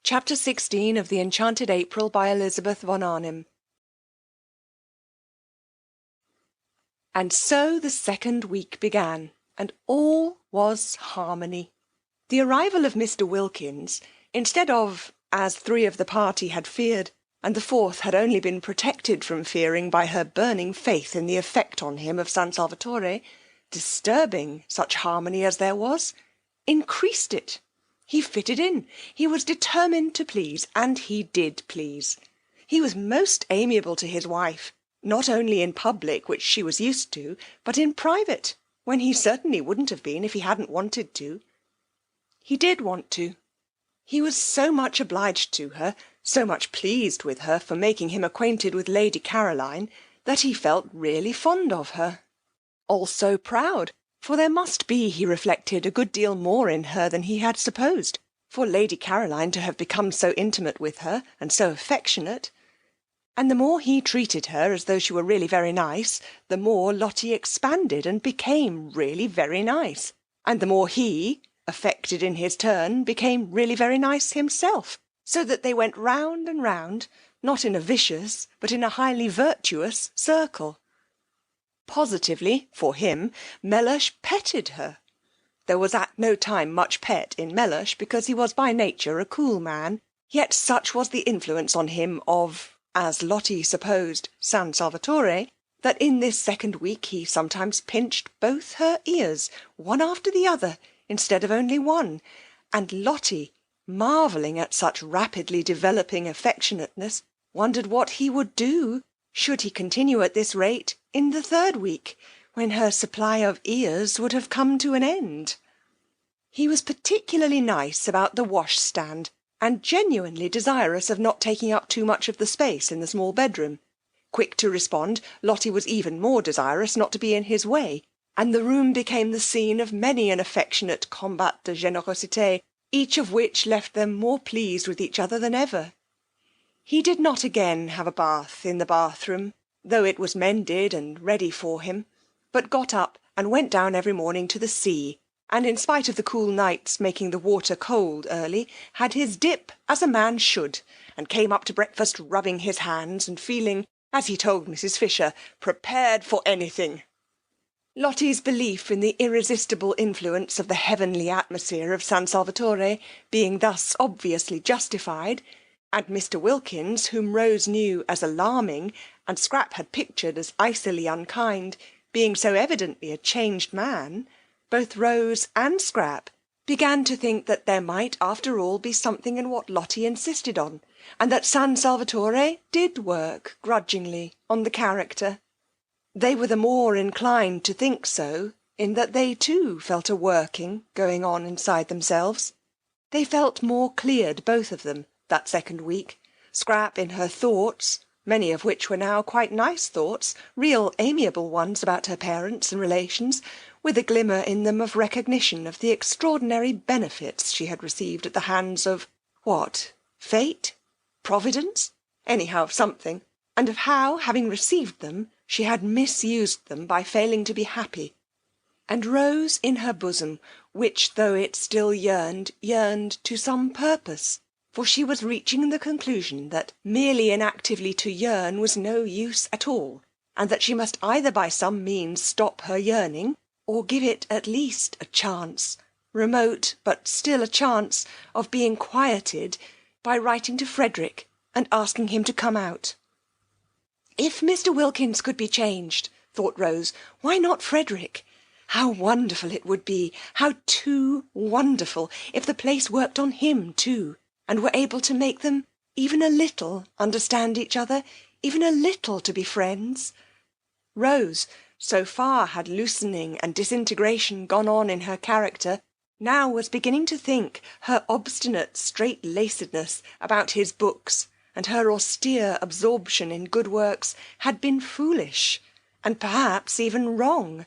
Chapter 16 of the Enchanted April by Elizabeth Von Arnim. And so the second week began, and all was harmony. The arrival of Mr. Wilkins, instead of, as 3 of the party had feared, and the 4th had only been protected from fearing by her burning faith in the effect on him of San Salvatore, disturbing such harmony as there was, increased it. He fitted in. He was determined to please, and he did please. He was most amiable to his wife, not only in public, which she was used to, but in private, when he certainly wouldn't have been if he hadn't wanted to. He did want to. He was so much obliged to her, so much pleased with her for making him acquainted with Lady Caroline, that he felt really fond of her. Also proud, for there must be, he reflected, a good deal more in her than he had supposed, for Lady Caroline to have become so intimate with her, and so affectionate. And the more he treated her as though she were really very nice, the more Lottie expanded and became really very nice, and the more he, affected in his turn, became really very nice himself, so that they went round and round, not in a vicious, but in a highly virtuous circle. Positively, for him, Mellersh petted her. There was at no time much pet in Mellersh, because he was by nature a cool man, yet such was the influence on him of, as Lottie supposed, San Salvatore, that in this second week he sometimes pinched both her ears, one after the other, instead of only one, and Lottie, marvelling at such rapidly developing affectionateness, wondered what he would do, should he continue at this rate, in the 3rd week, when her supply of ears would have come to an end. He was particularly nice about the wash-stand, and genuinely desirous of not taking up too much of the space in the small bedroom. Quick to respond, Lottie was even more desirous not to be in his way, and the room became the scene of many an affectionate combat de générosité, each of which left them more pleased with each other than ever. He did not again have a bath in the bathroom, though it was mended and ready for him, but got up and went down every morning to the sea, and in spite of the cool nights making the water cold early, had his dip as a man should, and came up to breakfast rubbing his hands and feeling, as he told Mrs. Fisher, prepared for anything. Lottie's belief in the irresistible influence of the heavenly atmosphere of San Salvatore being thus obviously justified, and Mr. Wilkins, whom Rose knew as alarming, and Scrap had pictured as icily unkind, being so evidently a changed man, both Rose and Scrap began to think that there might after all be something in what Lottie insisted on, and that San Salvatore did work grudgingly on the character. They were the more inclined to think so, in that they too felt a working going on inside themselves. They felt more cleared, both of them, that second week, Scrap in her thoughts, many of which were now quite nice thoughts, real amiable ones about her parents and relations, with a glimmer in them of recognition of the extraordinary benefits she had received at the hands of, what, fate? Providence? Anyhow, of something, and of how, having received them, she had misused them by failing to be happy. And Rose in her bosom, which, though it still yearned to some purpose, for she was reaching the conclusion that merely inactively to yearn was no use at all, and that she must either by some means stop her yearning, or give it at least a chance, remote, but still a chance, of being quieted, by writing to Frederick and asking him to come out. If Mr. Wilkins could be changed, thought Rose, why not Frederick? How wonderful it would be, how too wonderful, if the place worked on him too, and were able to make them even a little understand each other, even a little to be friends. Rose, so far had loosening and disintegration gone on in her character, now was beginning to think her obstinate straight-lacedness about his books and her austere absorption in good works had been foolish, and perhaps even wrong.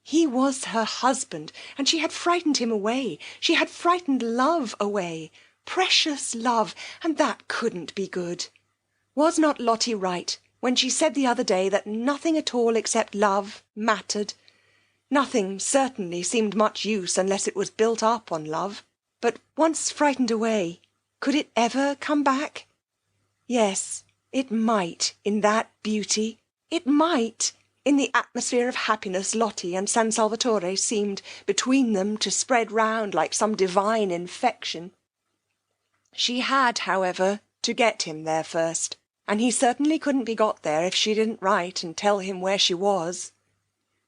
He was her husband, and she had frightened him away. She had frightened love away, precious love, and that couldn't be good. Was not Lottie right when she said the other day that nothing at all except love mattered? Nothing certainly seemed much use unless it was built up on love, but once frightened away, Could it ever come back? Yes, it might in that beauty. It might in the atmosphere of happiness Lottie and San Salvatore seemed between them to spread round like some divine infection. She had, however, to get him there first, and he certainly couldn't be got there if she didn't write and tell him where she was.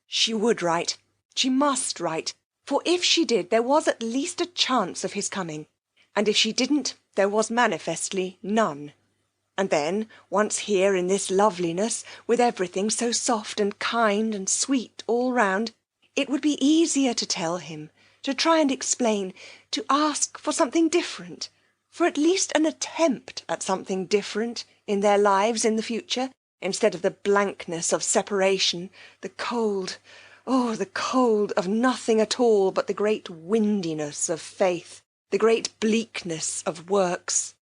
She would write. She must write, for if she did there was at least a chance of his coming, and if she didn't there was manifestly none. And then, once here in this loveliness, with everything so soft and kind and sweet all round, it would be easier to tell him, to try and explain, to ask for something different, for at least an attempt at something different in their lives in the future, instead of the blankness of separation, the cold, the cold of nothing at all but the great windiness of faith, the great bleakness of works.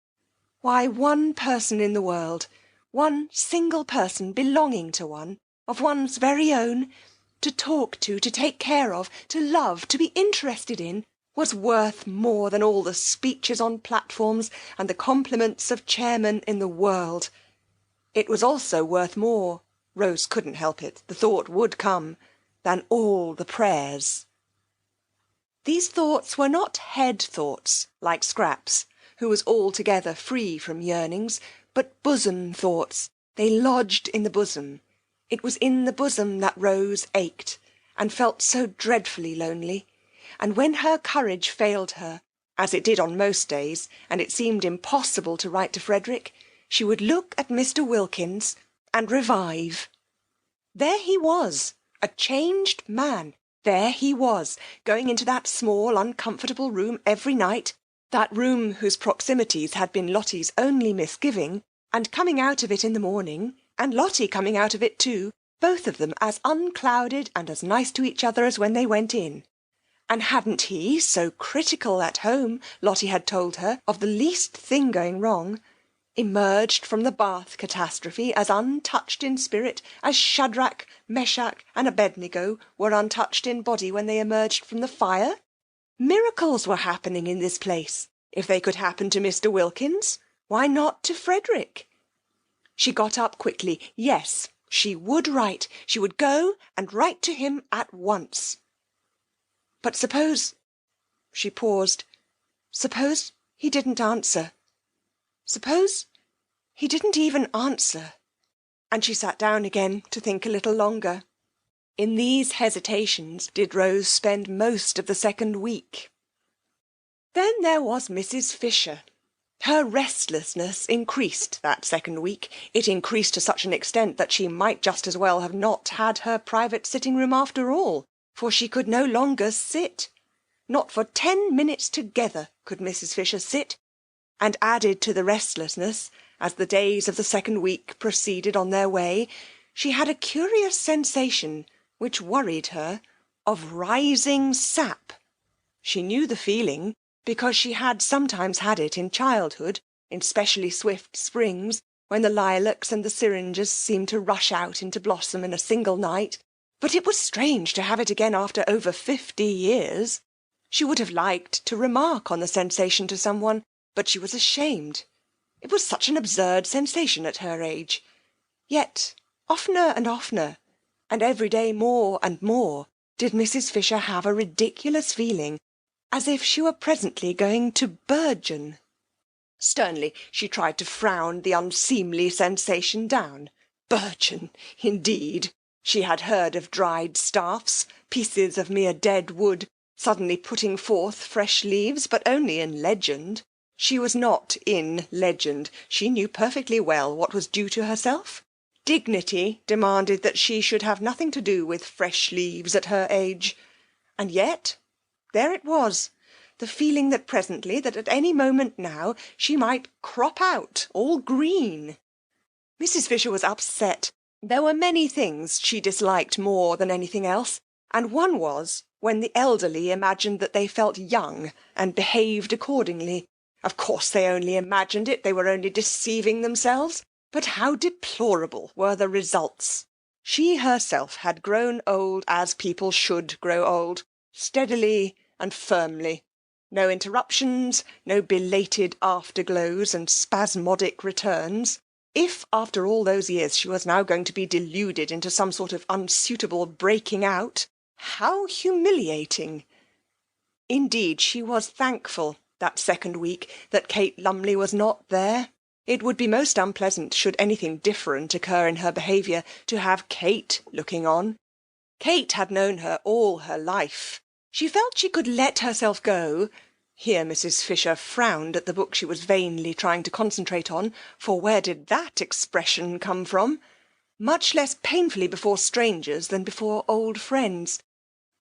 Why, one person in the world, one single person belonging to one, of one's very own, to talk to take care of, to love, to be interested in, was worth more than all the speeches on platforms and the compliments of chairmen in the world. It was also worth more, Rose couldn't help it, the thought would come, than all the prayers. These thoughts were not head thoughts, like Scraps, who was altogether free from yearnings, but bosom thoughts. They lodged in the bosom. It was in the bosom that Rose ached, and felt so dreadfully lonely. And when her courage failed her, as it did on most days, and it seemed impossible to write to Frederick, she would look at Mr. Wilkins and revive. There he was, a changed man. There he was, going into that small, uncomfortable room every night, that room whose proximities had been Lottie's only misgiving, and coming out of it in the morning, and Lottie coming out of it too, both of them as unclouded and as nice to each other as when they went in. And hadn't he, so critical at home, Lottie had told her, of the least thing going wrong, emerged from the Bath catastrophe as untouched in spirit as Shadrach, Meshach, and Abednego were untouched in body when they emerged from the fire? Miracles were happening in this place. If they could happen to Mr. Wilkins, why not to Frederick? She got up quickly. Yes, she would write. She would go and write to him at once. But suppose... She paused. Suppose he didn't answer. Suppose he didn't even answer. And she sat down again to think a little longer. In these hesitations did Rose spend most of the second week. Then there was Mrs. Fisher. Her restlessness increased that second week. It increased to such an extent that she might just as well have not had her private sitting-room after all, for she could no longer sit. Not for 10 minutes together could Mrs. Fisher sit, and added to the restlessness, as the days of the second week proceeded on their way, she had a curious sensation, which worried her, of rising sap. She knew the feeling, because she had sometimes had it in childhood, in specially swift springs, when the lilacs and the syringas seemed to rush out into blossom in a single night, but it was strange to have it again after over 50 years. She would have liked to remark on the sensation to someone, but she was ashamed. It was such an absurd sensation at her age. Yet oftener and oftener, and every day more and more, did Mrs. Fisher have a ridiculous feeling, as if she were presently going to burgeon. Sternly she tried to frown the unseemly sensation down. Burgeon, indeed! She had heard of dried staffs, pieces of mere dead wood, suddenly putting forth fresh leaves, but only in legend. She was not in legend. She knew perfectly well what was due to herself. Dignity demanded that she should have nothing to do with fresh leaves at her age. And yet, there it was, the feeling that presently, that at any moment now, she might crop out all green. Mrs. Fisher was upset. There were many things she disliked more than anything else, and one was when the elderly imagined that they felt young and behaved accordingly. Of course they only imagined it, they were only deceiving themselves. But how deplorable were the results! She herself had grown old as people should grow old, steadily and firmly. No interruptions, no belated afterglows and spasmodic returns. If, after all those years, she was now going to be deluded into some sort of unsuitable breaking out, how humiliating! Indeed, she was thankful, that second week, that Kate Lumley was not there. It would be most unpleasant, should anything different occur in her behaviour, to have Kate looking on. Kate had known her all her life. She felt she could let herself go. Here Mrs. Fisher frowned at the book she was vainly trying to concentrate on, for where did that expression come from? Much less painfully before strangers than before old friends.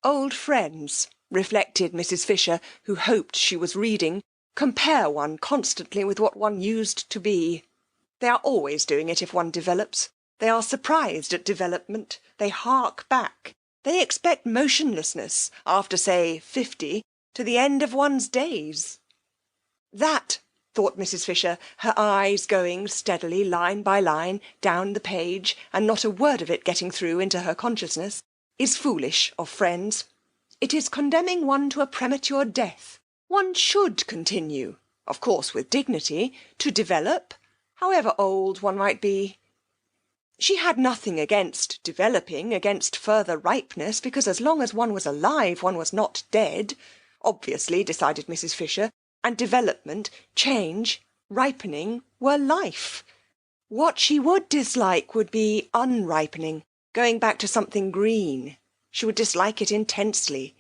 Old friends, reflected Mrs. Fisher, who hoped she was reading, compare one constantly with what one used to be. They are always doing it if one develops. They are surprised at development. They hark back. They expect motionlessness, after, say, 50, to the end of one's days. That, thought Mrs. Fisher, her eyes going steadily, line by line, down the page, and not a word of it getting through into her consciousness, is foolish of friends. It is condemning one to a premature death. One should continue, of course with dignity, to develop, however old one might be. She had nothing against developing, against further ripeness, because as long as one was alive one was not dead. Obviously, decided Mrs. Fisher, and development, change, ripening were life. What she would dislike would be unripening, going back to something green. She would dislike it intensely,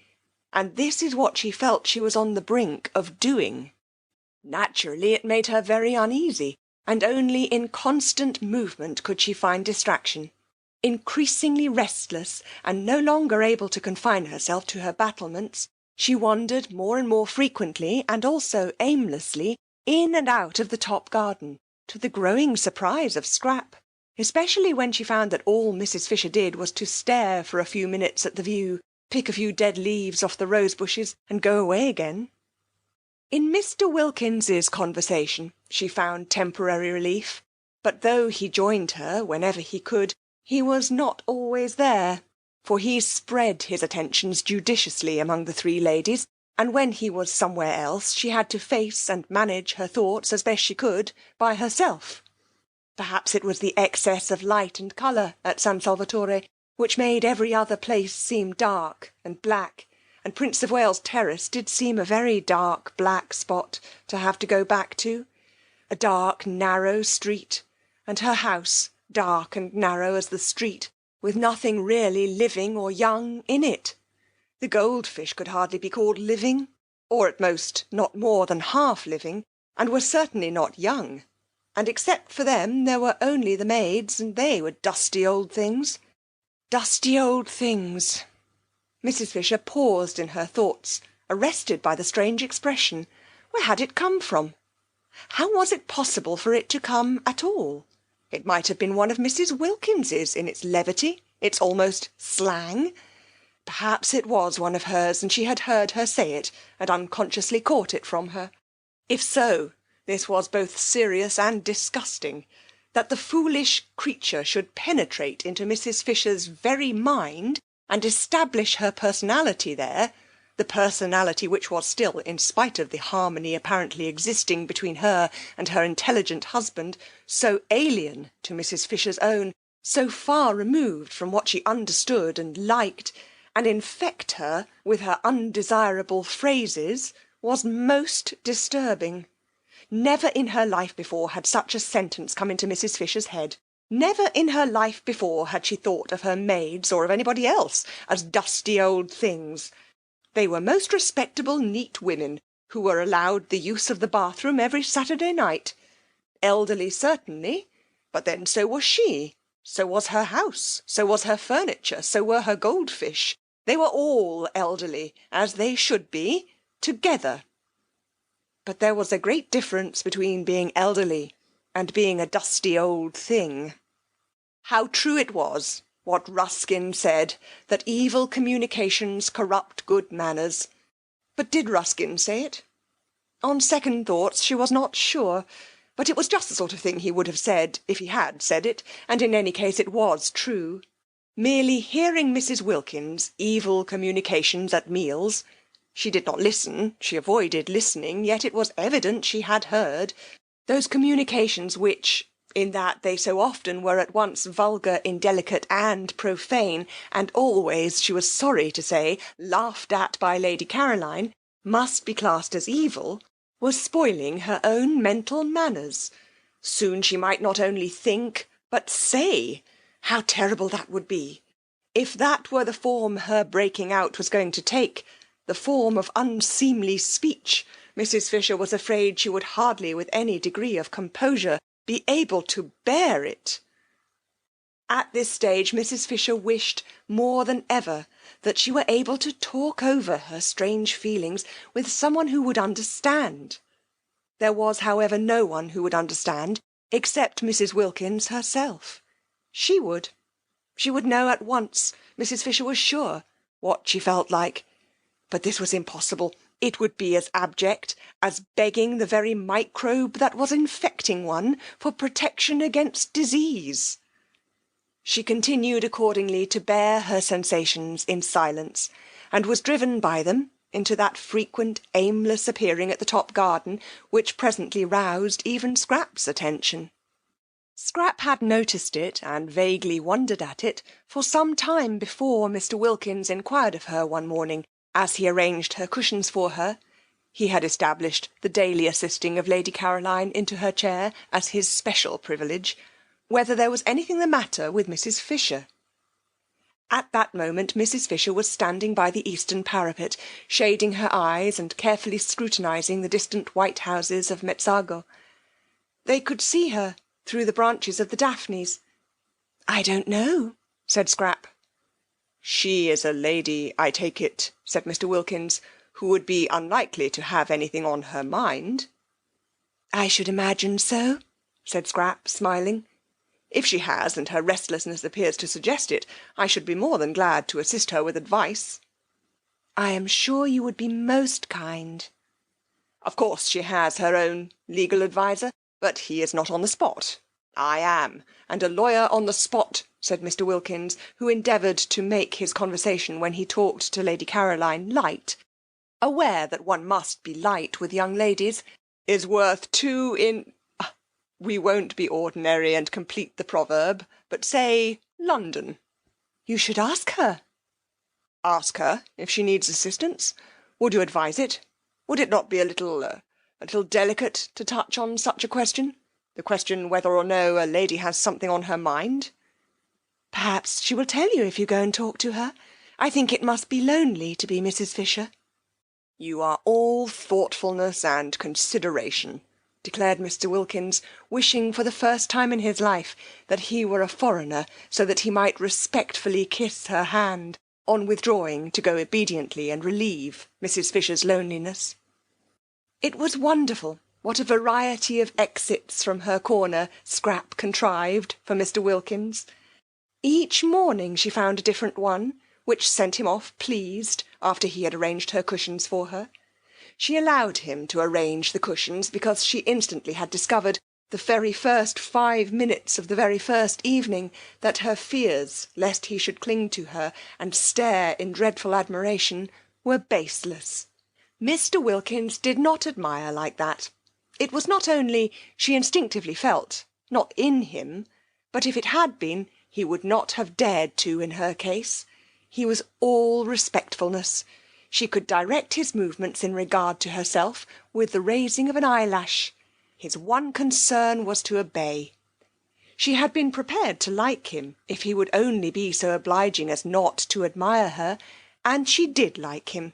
and this is what she felt she was on the brink of doing. Naturally, it made her very uneasy, and only in constant movement could she find distraction. Increasingly restless, and no longer able to confine herself to her battlements, she wandered more and more frequently, and also aimlessly, in and out of the top garden, to the growing surprise of Scrap, especially when she found that all Mrs. Fisher did was to stare for a few minutes at the view, pick a few dead leaves off the rose bushes, and go away again. In Mr. Wilkins's conversation she found temporary relief, but though he joined her whenever he could, he was not always there, for he spread his attentions judiciously among the three ladies, and when he was somewhere else she had to face and manage her thoughts as best she could by herself. Perhaps it was the excess of light and colour at San Salvatore, which made every other place seem dark and black, and Prince of Wales Terrace did seem a very dark black spot to have to go back to, a dark narrow street, and her house dark and narrow as the street, with nothing really living or young in it. The goldfish could hardly be called living, or at most not more than half living, and were certainly not young, and except for them there were only the maids, and they were dusty old things. Dusty old things. Mrs. Fisher paused in her thoughts, arrested by the strange expression. Where had it come from? How was it possible for it to come at all? It might have been one of Mrs. Wilkins's in its levity, its almost slang. Perhaps it was one of hers, and she had heard her say it, and unconsciously caught it from her. If so, this was both serious and disgusting. That the foolish creature should penetrate into Mrs. Fisher's very mind, and establish her personality there, the personality which was still, in spite of the harmony apparently existing between her and her intelligent husband, so alien to Mrs. Fisher's own, so far removed from what she understood and liked, and infect her with her undesirable phrases, was most disturbing. Never in her life before had such a sentence come into Mrs. Fisher's head. Never in her life before had she thought of her maids or of anybody else as dusty old things. They were most respectable, neat women, who were allowed the use of the bathroom every Saturday night. Elderly, certainly, but then so was she, so was her house, so was her furniture, so were her goldfish. They were all elderly, as they should be, together. But there was a great difference between being elderly and being a dusty old thing. How true it was, what Ruskin said, that evil communications corrupt good manners. But did Ruskin say it? On second thoughts she was not sure, but it was just the sort of thing he would have said if he had said it, and in any case it was true. Merely hearing Mrs. Wilkins' evil communications at meals, She did not listen, she avoided listening, yet it was evident she had heard. Those communications which, in that they so often were at once vulgar, indelicate, and profane, and always, she was sorry to say, laughed at by Lady Caroline, must be classed as evil, was spoiling her own mental manners. Soon she might not only think, but say. How terrible that would be! If that were the form her breaking out was going to take, the form of unseemly speech, Mrs. Fisher was afraid she would hardly, with any degree of composure, be able to bear it. At this stage Mrs. Fisher wished more than ever that she were able to talk over her strange feelings with someone who would understand. There was, however, no one who would understand, except Mrs. Wilkins herself. She would know at once, Mrs. Fisher was sure, what she felt like. But this was impossible. It would be as abject as begging the very microbe that was infecting one for protection against disease. She continued accordingly to bear her sensations in silence, and was driven by them into that frequent aimless appearing at the top garden, which presently roused even Scrap's attention. Scrap had noticed it, and vaguely wondered at it, for some time before Mr. Wilkins inquired of her one morning, as he arranged her cushions for her. He had established the daily assisting of Lady Caroline into her chair as his special privilege, whether there was anything the matter with Mrs. Fisher. At that moment Mrs. Fisher was standing by the eastern parapet, shading her eyes and carefully scrutinizing the distant white houses of Mezzago. They could see her through the branches of the daphnes. I don't know, said Scrap. She is a lady, I take it, said Mr. Wilkins, who would be unlikely to have anything on her mind. I should imagine so, said Scrap, smiling. If she has, and her restlessness appears to suggest it, I should be more than glad to assist her with advice. I am sure you would be most kind. Of course she has her own legal adviser, but he is not on the spot. I am, and a lawyer on the spot, said Mr. Wilkins, who endeavoured to make his conversation when he talked to Lady Caroline light, aware that one must be light with young ladies, is worth two in... We won't be ordinary and complete the proverb, but say London. You should ask her. Ask her if she needs assistance? Would you advise it? Would it not be a little delicate to touch on such a question? The question whether or no a lady has something on her mind? Perhaps she will tell you if you go and talk to her. I think it must be lonely to be Mrs. Fisher. You are all thoughtfulness and consideration, declared Mr. Wilkins, wishing for the first time in his life that he were a foreigner, so that he might respectfully kiss her hand on withdrawing to go obediently and relieve Mrs. Fisher's loneliness. It was wonderful what a variety of exits from her corner Scrap contrived for Mr. Wilkins. Each morning she found a different one, which sent him off pleased after he had arranged her cushions for her. She allowed him to arrange the cushions because she instantly had discovered, the very first 5 minutes of the very first evening, that her fears lest he should cling to her and stare in dreadful admiration were baseless. Mr. Wilkins did not admire like that. It was not only, she instinctively felt, not in him, but if it had been, he would not have dared to in her case. He was all respectfulness. She could direct his movements in regard to herself with the raising of an eyelash. His one concern was to obey. She had been prepared to like him, if he would only be so obliging as not to admire her, and she did like him.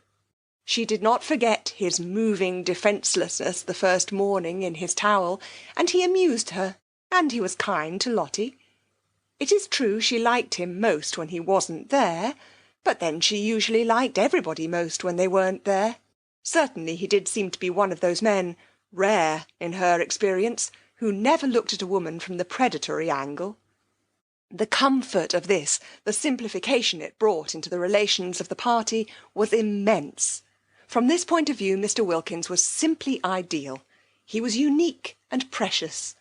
She did not forget his moving defencelessness the first morning in his towel, and he amused her, and he was kind to Lottie. It is true she liked him most when he wasn't there, but then she usually liked everybody most when they weren't there. Certainly he did seem to be one of those men, rare in her experience, who never looked at a woman from the predatory angle. The comfort of this, the simplification it brought into the relations of the party, was immense. From this point of view Mr. Wilkins was simply ideal. He was unique and precious.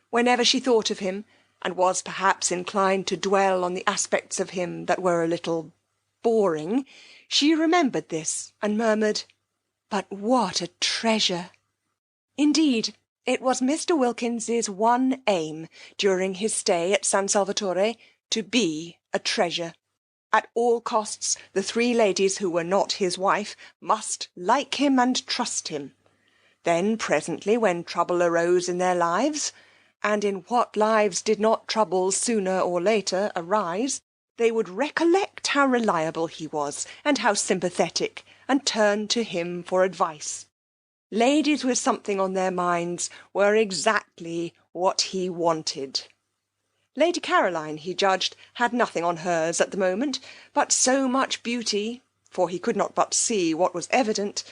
Whenever she thought of him, and was perhaps inclined to dwell on the aspects of him that were a little boring, she remembered this and murmured, But what a treasure! Indeed, it was Mr. Wilkins's one aim during his stay at San Salvatore to be a treasure. At all costs, the three ladies who were not his wife must like him and trust him. Then presently, when trouble arose in their lives, and in what lives did not trouble sooner or later arise, they would recollect how reliable he was, and how sympathetic, and turn to him for advice. Ladies with something on their minds were exactly what he wanted. Lady Caroline, he judged, had nothing on hers at the moment, but so much beauty, for he could not but see what was evident,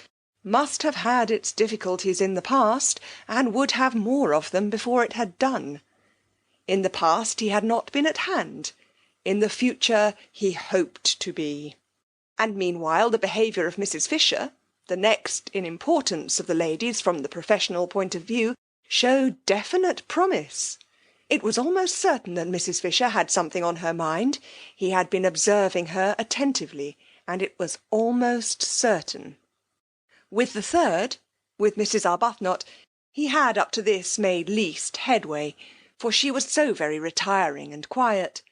must have had its difficulties in the past, and would have more of them before it had done. In the past he had not been at hand, in the future he hoped to be. And meanwhile the behaviour of Mrs. Fisher, the next in importance of the ladies from the professional point of view, showed definite promise. It was almost certain that Mrs. Fisher had something on her mind. He had been observing her attentively, and it was almost certain. With the third, with Mrs. Arbuthnot, he had up to this made least headway, for she was so very retiring and quiet.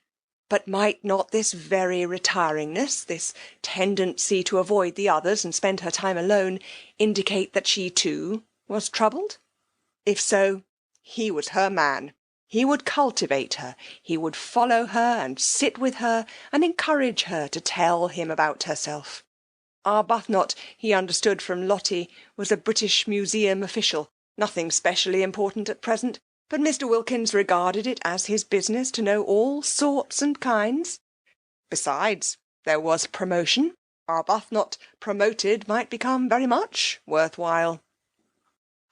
But might not this very retiringness, this tendency to avoid the others and spend her time alone, indicate that she too was troubled? If so, he was her man. He would cultivate her, he would follow her and sit with her and encourage her to tell him about herself. Arbuthnot, he understood from Lottie, was a British Museum official, nothing specially important at present, but Mr. Wilkins regarded it as his business to know all sorts and kinds. Besides, there was promotion. Arbuthnot promoted might become very much worthwhile.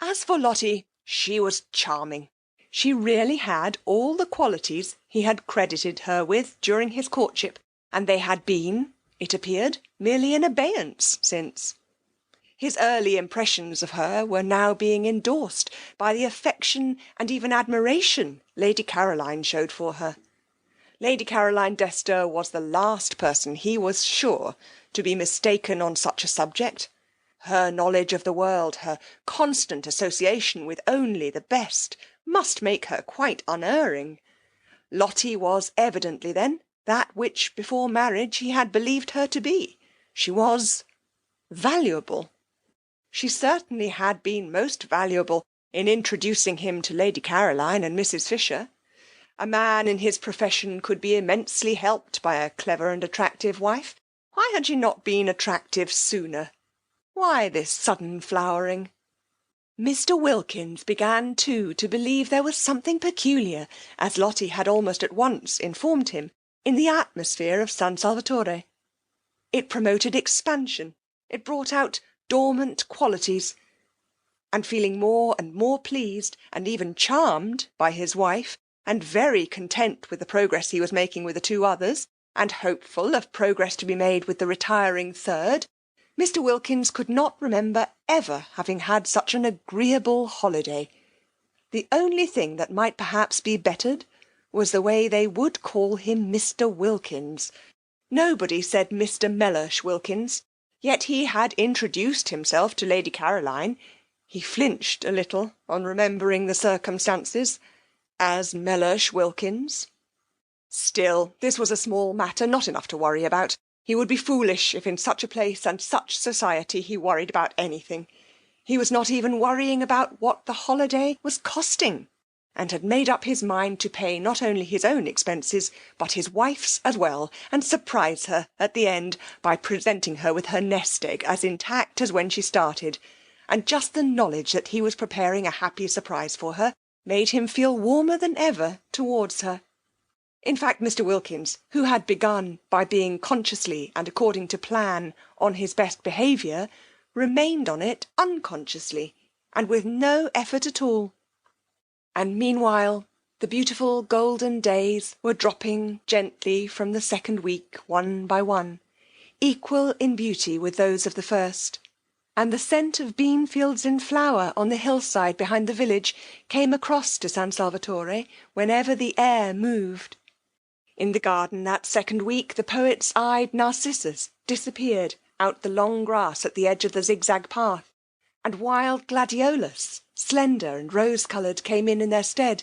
As for Lottie, she was charming. She really had all the qualities he had credited her with during his courtship, and they had been, it appeared, merely in abeyance since. His early impressions of her were now being endorsed by the affection and even admiration Lady Caroline showed for her. Lady Caroline Dester was the last person, he was sure, to be mistaken on such a subject. Her knowledge of the world, her constant association with only the best, must make her quite unerring. Lottie was evidently then that which before marriage he had believed her to be. She was valuable. She certainly had been most valuable in introducing him to Lady Caroline and Mrs. Fisher. A man in his profession could be immensely helped by a clever and attractive wife. Why had she not been attractive sooner? Why this sudden flowering? Mr. Wilkins began too to believe there was something peculiar, as Lottie had almost at once informed him, in the atmosphere of San Salvatore. It promoted expansion, it brought out dormant qualities, and feeling more and more pleased, and even charmed by his wife, and very content with the progress he was making with the two others, and hopeful of progress to be made with the retiring third, Mr. Wilkins could not remember ever having had such an agreeable holiday. The only thing that might perhaps be bettered was the way they would call him Mr. Wilkins. Nobody said Mr. Mellersh Wilkins, yet he had introduced himself to Lady Caroline. He flinched a little on remembering the circumstances, as Mellersh Wilkins. Still, this was a small matter, not enough to worry about. He would be foolish if in such a place and such society he worried about anything. He was not even worrying about what the holiday was costing, and had made up his mind to pay not only his own expenses, but his wife's as well, and surprise her at the end by presenting her with her nest egg as intact as when she started, and just the knowledge that he was preparing a happy surprise for her made him feel warmer than ever towards her. In fact, Mr. Wilkins, who had begun by being consciously and according to plan on his best behaviour, remained on it unconsciously, and with no effort at all. And meanwhile the beautiful golden days were dropping gently from the second week one by one, equal in beauty with those of the first, and the scent of bean fields in flower on the hillside behind the village came across to San Salvatore whenever the air moved. In the garden that second week the poet's eyed narcissus disappeared out the long grass at the edge of the zigzag path, and wild gladiolus, slender and rose-coloured, came in their stead.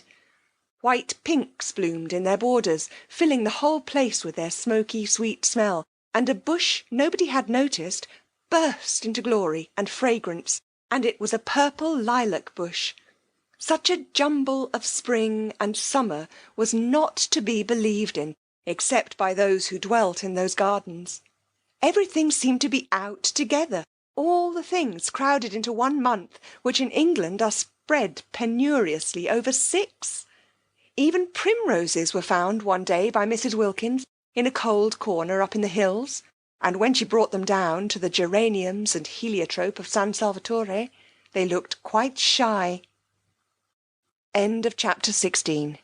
White pinks bloomed in their borders, filling the whole place with their smoky sweet smell, and a bush nobody had noticed burst into glory and fragrance, and it was a purple lilac bush. Such a jumble of spring and summer was not to be believed in, except by those who dwelt in those gardens. Everything seemed to be out together, all the things crowded into 1 month, which in England are spread penuriously over 6. Even primroses were found one day by Mrs. Wilkins in a cold corner up in the hills, and when she brought them down to the geraniums and heliotrope of San Salvatore, they looked quite shy. End of chapter 16.